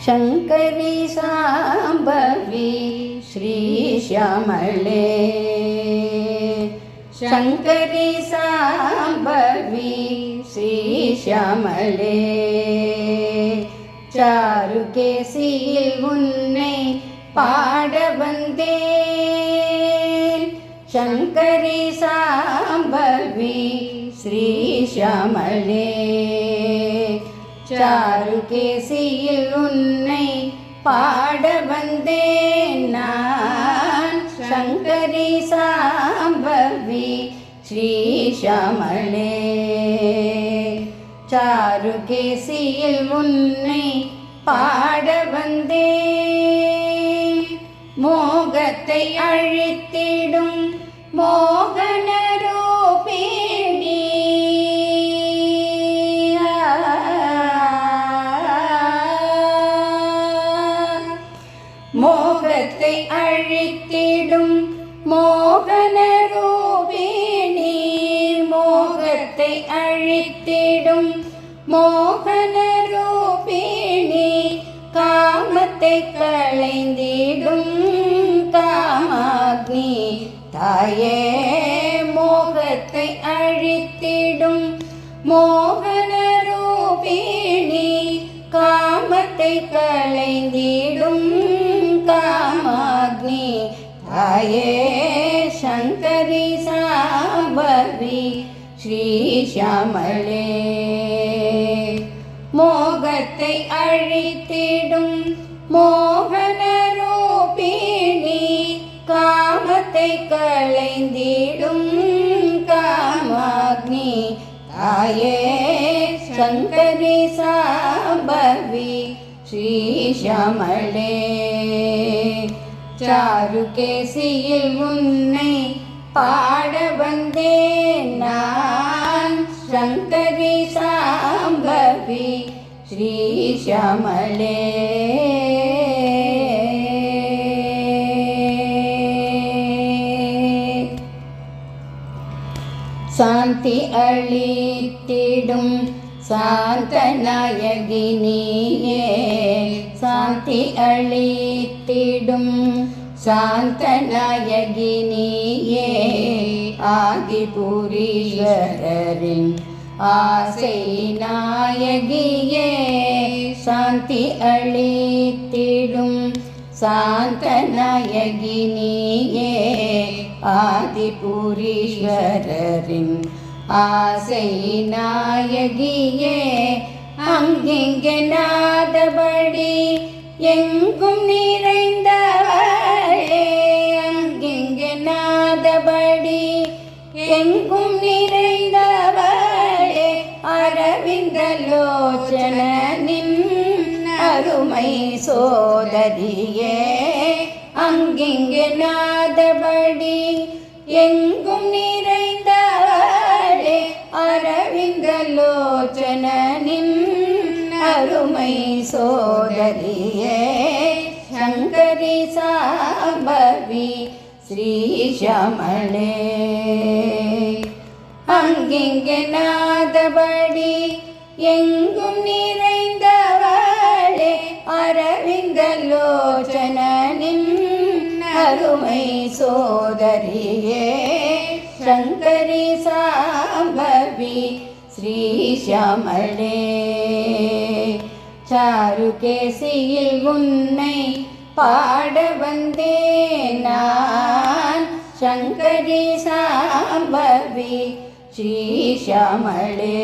शंकरी सांभवी श्रीश्यामले शंकरी सांभवी श्रीश्यामले चारुकेसिயில் உன்னை பாட வந்தேன் शंकरी सांभवी श्रीश्यामले चारुकेसिயில் உன்னை பாட வந்தேன் நான் शंकरी सांभवी श्रीश्यामले चारुकेसिயில் உன்னை பாட வந்தேன் மோகத்தை அழித்திடும் மோகன ரூபிணி மோகத்தை அழித்திடும் மோகன ரூபிணி மோகத்தை அழித்திடும் மோகன ரூபிணி காமத்தை களைந்திடும் காமாக்னி தாயே மோகத்தை அழித்திடும் மோகன ரூபிணி காமத்தை களைந்திடும் காமாக்னி தாயே शंकरी सांभवी श्रीश्यामले மோகத்தை அழித்திடும் மோகன ரூபிணி காமத்தை களைந்திடும் காமாக்னி தாயே शंकरी सांभवी श्रीश्यामले चारुकेसिயில் உன்னை பாட வந்தேன் நான் शंकरी सांभवी श्रीश्यामले शांति अளித்திடும் சாந்தநாயகி நீயே शांति अளித்திடும் சாந்தநாயகி நீயே ஆதிபுரீஸ்வரரின் ஆசை நாயகியே शांति अளித்திடும் சாந்தநாயகி நீயே ஆதிபுரீஸ்வரரின் ஆசை நாயகியே அங்கிங்கே நாதபடி எங்கும் நிறைந்தவளே அங்கிங்கே நாதபடி எங்கும் நிறைந்தவளே அரவிந்த லோச்சனின் அருமை சோதரியே அங்கிங்கே நாதபடி எங்கும் நிறைந்தவளே அரவிந்த லோச்சனின் அருமை சோதரியே शंकरी सांभवी श्रीश्यामले அங்கிங்கே நாதபடி எங்கும் நிறைந்தவளே அரவிந்த லோச்சனின் அருமை சோதரியே शंकरी सांभवी श्रीश्यामले चारुकेसिயில் உன்னை பாட வந்தேன் நான் शंकरी सांभवी श्रीश्यामले।